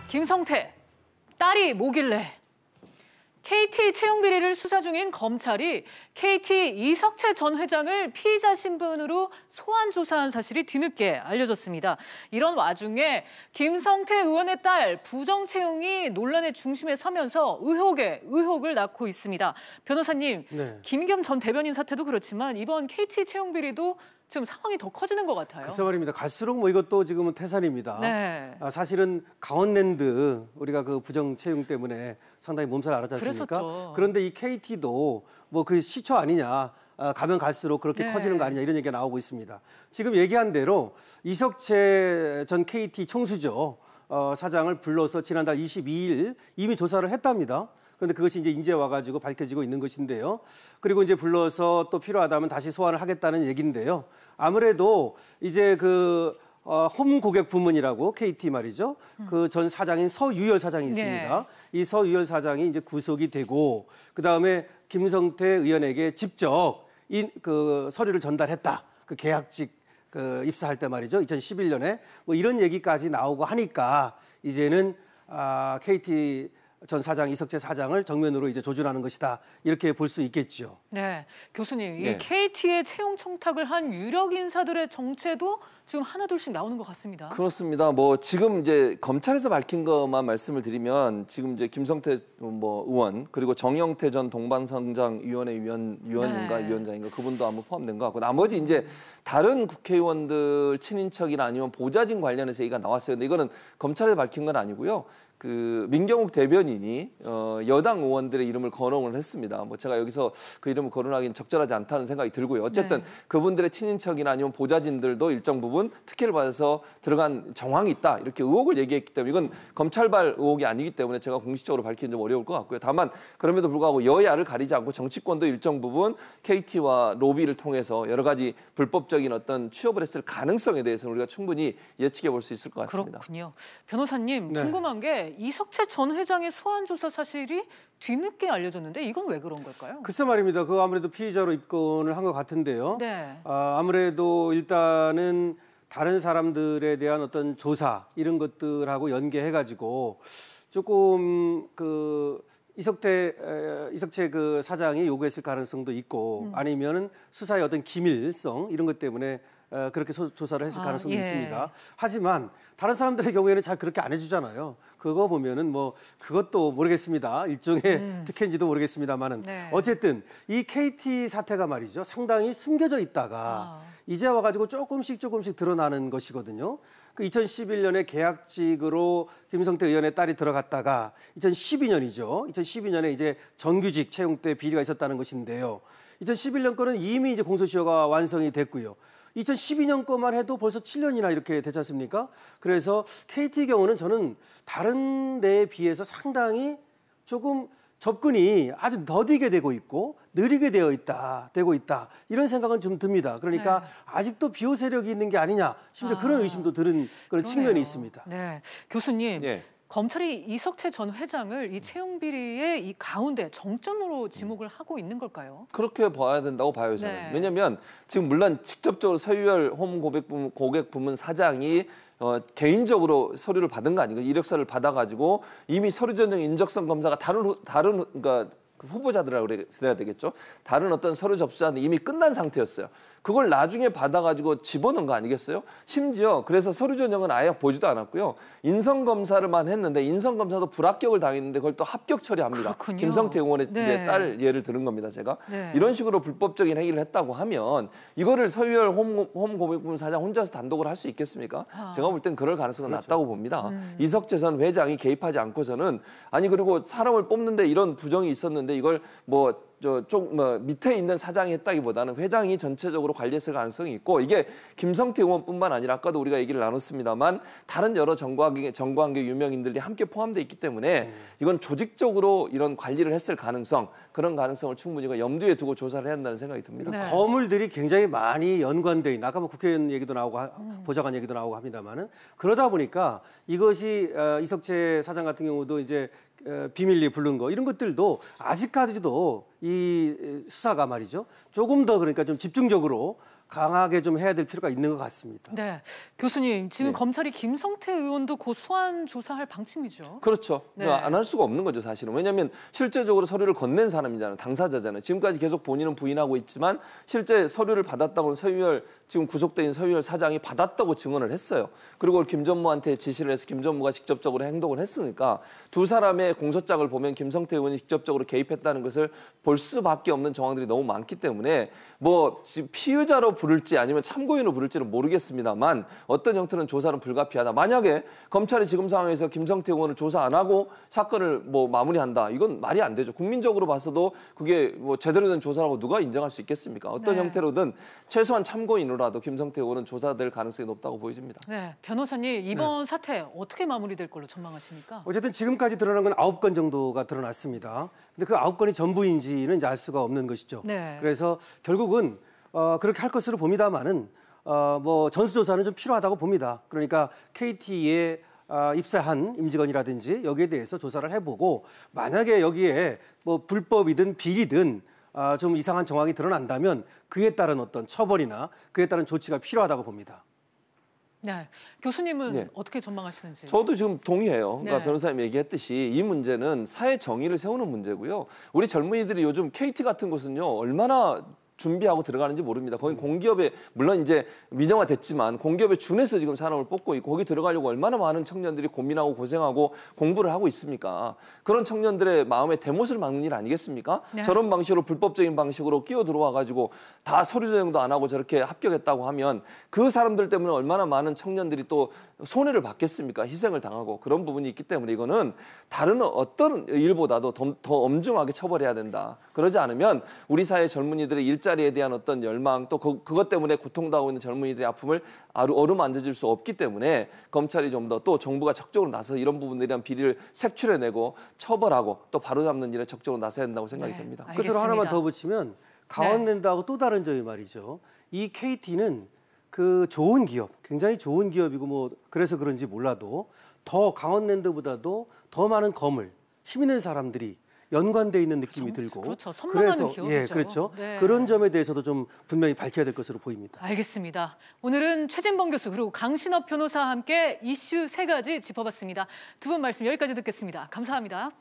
김성태, 딸이 뭐길래? KT 채용 비리를 수사 중인 검찰이 KT 이석채 전 회장을 피의자 신분으로 소환 조사한 사실이 뒤늦게 알려졌습니다. 이런 와중에 김성태 의원의 딸 부정 채용이 논란의 중심에 서면서 의혹에 의혹을 낳고 있습니다. 변호사님, 네. 김의겸 전 대변인 사태도 그렇지만 이번 KT 채용 비리도 지금 상황이 더 커지는 것 같아요. 글쎄 말입니다. 갈수록 뭐 이것도 지금은 태산입니다. 네. 사실은 강원랜드 우리가 그 부정 채용 때문에 상당히 몸살 앓았지 않습니까? 그랬었죠. 그런데 이 KT도 뭐 그 시초 아니냐. 가면 갈수록 그렇게 네. 커지는 거 아니냐 이런 얘기가 나오고 있습니다. 지금 얘기한 대로 이석채 전 KT 총수죠. 사장을 불러서 지난달 22일 이미 조사를 했답니다. 그런데 그것이 이제 와가지고 밝혀지고 있는 것인데요. 그리고 이제 불러서 또 필요하다면 다시 소환을 하겠다는 얘기인데요. 아무래도 이제 홈 고객 부문이라고 KT 말이죠. 그 전 사장인 서유열 사장이 있습니다. 이 서유열 사장이 이제 구속이 되고 그 다음에 김성태 의원에게 직접 그 서류를 전달했다. 그 계약직 입사할 때 말이죠. 2011년에 뭐 이런 얘기까지 나오고 하니까 이제는 KT 전 사장 이석채 사장을 정면으로 이제 조준하는 것이다. 이렇게 볼 수 있겠죠. 네, 교수님, 네. 이 KT에 채용 청탁을 한 유력 인사들의 정체도 지금 하나둘씩 나오는 것 같습니다. 그렇습니다. 뭐 지금 이제 검찰에서 밝힌 것만 말씀을 드리면 지금 이제 김성태 의원 그리고 정영태 전 동방성장위원회 위원인가 네. 위원장인가 그분도 아마 포함된 것 같고 나머지 이제 다른 국회의원들 친인척이나 아니면 보좌진 관련해서 얘기가 나왔어요. 근데 이거는 검찰에서 밝힌 건 아니고요. 그 민경욱 대변인이 여당 의원들의 이름을 거론을 했습니다. 뭐 제가 여기서 그 이름을 거론하기는 적절하지 않다는 생각이 들고요. 어쨌든 네. 그분들의 친인척이나 아니면 보좌진들도 일정 부분 특혜를 받아서 들어간 정황이 있다. 이렇게 의혹을 얘기했기 때문에 이건 검찰발 의혹이 아니기 때문에 제가 공식적으로 밝히는 좀 어려울 것 같고요. 다만 그럼에도 불구하고 여야를 가리지 않고 정치권도 일정 부분 KT와 로비를 통해서 여러 가지 불법적인 어떤 취업을 했을 가능성에 대해서는 우리가 충분히 예측해 볼 수 있을 것 같습니다. 그렇군요. 변호사님, 네. 궁금한 게 이석채 전 회장의 소환 조사 사실이 뒤늦게 알려졌는데 이건 왜 그런 걸까요? 글쎄 말입니다. 그 아무래도 피의자로 입건을 한 것 같은데요. 네. 아무래도 일단은 다른 사람들에 대한 어떤 조사 이런 것들하고 연계해가지고 조금 이석채 그 사장이 요구했을 가능성도 있고 아니면은 수사의 어떤 기밀성 이런 것 때문에 그렇게 조사를 했을 가능성도 예. 있습니다. 하지만 다른 사람들의 경우에는 잘 그렇게 안 해주잖아요. 그거 보면은 뭐 그것도 모르겠습니다. 일종의 특혜인지도 모르겠습니다만은 네. 어쨌든 이 KT 사태가 말이죠. 상당히 숨겨져 있다가 이제 와가지고 조금씩 드러나는 것이거든요. 그 2011년에 계약직으로 김성태 의원의 딸이 들어갔다가 2012년이죠. 2012년에 이제 정규직 채용 때 비리가 있었다는 것인데요. 2011년 거는 이미 이제 공소시효가 완성이 됐고요. 2012년 거만 해도 벌써 7년이나 이렇게 됐지 않습니까? 그래서 KT 경우는 저는 다른 데에 비해서 상당히 조금 접근이 아주 더디게 되고 있고 느리게 되고 있다. 이런 생각은 좀 듭니다. 그러니까 아직도 비호 세력이 있는 게 아니냐. 심지어 그런 의심도 드는 그런 측면이 있습니다. 네, 교수님. 예. 검찰이 이석채 전 회장을 이 채용 비리의 이 가운데 정점으로 지목을 하고 있는 걸까요? 그렇게 봐야 된다고 봐요, 저는. 네. 왜냐하면 지금 물론 직접적으로 서유열 홈 고객 부문 사장이 개인적으로 서류를 받은 거 아닌가? 이력서를 받아가지고 이미 서류 전형 인적성 검사가 다른 그러니까 후보자들이라고 그래야 되겠죠. 다른 어떤 서류 접수자는 이미 끝난 상태였어요. 그걸 나중에 받아가지고 집어넣은 거 아니겠어요? 심지어 그래서 서류 전형은 아예 보지도 않았고요. 인성검사를만 했는데 인성검사도 불합격을 당했는데 그걸 또 합격 처리합니다. 그렇군요. 김성태 의원의 네. 이제 딸 예를 들은 겁니다. 제가. 네. 이런 식으로 불법적인 행위를 했다고 하면 이거를 서유열 홈 고객부문 사장 혼자서 단독으로 할 수 있겠습니까? 제가 볼 땐 그럴 가능성은 낮다고 봅니다. 이석채 전 회장이 개입하지 않고서는 아니 그리고 사람을 뽑는데 이런 부정이 있었는데 이걸 밑에 있는 사장이 했다기보다는 회장이 전체적으로 관리했을 가능성이 있고 이게 김성태 의원뿐만 아니라 아까도 우리가 얘기를 나눴습니다만 다른 여러 정관계 유명인들이 함께 포함되어 있기 때문에 이건 조직적으로 이런 관리를 했을 가능성 그런 가능성을 충분히 염두에 두고 조사를 해야 한다는 생각이 듭니다. 네. 거물들이 굉장히 많이 연관돼 있는 아까 뭐 국회의원 얘기도 나오고 보좌관 얘기도 나오고 합니다만은 그러다 보니까 이것이 이석채 사장 같은 경우도 이제 비밀리에 부른 거 이런 것들도 아직까지도 이 수사가 말이죠. 조금 더 그러니까 좀 집중적으로 강하게 좀 해야 될 필요가 있는 것 같습니다. 네, 교수님 지금 네. 검찰이 김성태 의원도 곧 소환 조사할 방침이죠. 그렇죠. 네. 안 할 수가 없는 거죠, 사실은. 왜냐하면 실제적으로 서류를 건넨 사람이잖아요. 당사자잖아요. 지금까지 계속 본인은 부인하고 있지만 실제 서류를 받았다고 서유열 지금 구속돼 있는 서유열 사장이 받았다고 증언을 했어요. 그리고 김전무한테 지시를 해서 김전무가 직접적으로 행동을 했으니까 두 사람의 공소장을 보면 김성태 의원이 직접적으로 개입했다는 것을 볼 수밖에 없는 정황들이 너무 많기 때문에 뭐 피의자로 부를지 아니면 참고인으로 부를지는 모르겠습니다만 어떤 형태는 조사는 불가피하다. 만약에 검찰이 지금 상황에서 김성태 의원을 조사 안 하고 사건을 뭐 마무리한다. 이건 말이 안 되죠. 국민적으로 봐서도 그게 뭐 제대로 된 조사라고 누가 인정할 수 있겠습니까? 어떤 네. 형태로든 최소한 참고인으로라도 김성태 의원은 조사될 가능성이 높다고 보여집니다. 네, 변호사님 이번 사태 어떻게 마무리될 걸로 전망하십니까? 어쨌든 지금까지 드러난 건 9건 정도가 드러났습니다. 근데 그 9건이 전부인지는 이제 알 수가 없는 것이죠. 네. 그래서 결국은 그렇게 할 것으로 봅니다만은 뭐 전수조사는 좀 필요하다고 봅니다. 그러니까 KT에 입사한 임직원이라든지 여기에 대해서 조사를 해보고 만약에 여기에 뭐 불법이든 비리든 좀 이상한 정황이 드러난다면 그에 따른 어떤 처벌이나 그에 따른 조치가 필요하다고 봅니다. 네, 교수님은 네. 어떻게 전망하시는지? 저도 지금 동의해요. 그러니까 네. 변호사님 얘기했듯이 이 문제는 사회 정의를 세우는 문제고요. 우리 젊은이들이 요즘 KT 같은 곳은요 얼마나 준비하고 들어가는지 모릅니다. 거기 공기업에 물론 이제 민영화 됐지만 공기업에 준해서 지금 산업을 뽑고 있고 거기 들어가려고 얼마나 많은 청년들이 고민하고 고생하고 공부를 하고 있습니까? 그런 청년들의 마음에 대못을 막는 일 아니겠습니까? 네. 저런 방식으로 불법적인 방식으로 끼어 들어와 가지고 다 서류 전형도 안 하고 저렇게 합격했다고 하면 그 사람들 때문에 얼마나 많은 청년들이 또 손해를 받겠습니까? 희생을 당하고 그런 부분이 있기 때문에 이거는 다른 어떤 일보다도 더 엄중하게 처벌해야 된다. 그러지 않으면 우리 사회 젊은이들의 일자리에 대한 어떤 열망 또 그것 때문에 고통당하고 있는 젊은이들의 아픔을 어루만져줄 수 없기 때문에 검찰이 좀 더 또 정부가 적극적으로 나서 이런 부분들에 대한 비리를 색출해내고 처벌하고 또 바로잡는 일에 적극적으로 나서야 된다고 생각이 네, 됩니다. 알겠습니다. 끝으로 하나만 더 붙이면 강원랜드하고 또 다른 점이 말이죠. 이 KT는 그 좋은 기업, 굉장히 좋은 기업이고 뭐 그래서 그런지 몰라도 더 강원랜드보다도 더 많은 검을 힘 있는 사람들이 연관돼 있는 느낌이 들고 그렇죠. 선망하는 그래서 기업이죠. 예, 그렇죠. 네. 그런 점에 대해서도 좀 분명히 밝혀야 될 것으로 보입니다. 알겠습니다. 오늘은 최진범 교수 그리고 강신업 변호사와 함께 이슈 3가지 짚어봤습니다. 두 분 말씀 여기까지 듣겠습니다. 감사합니다.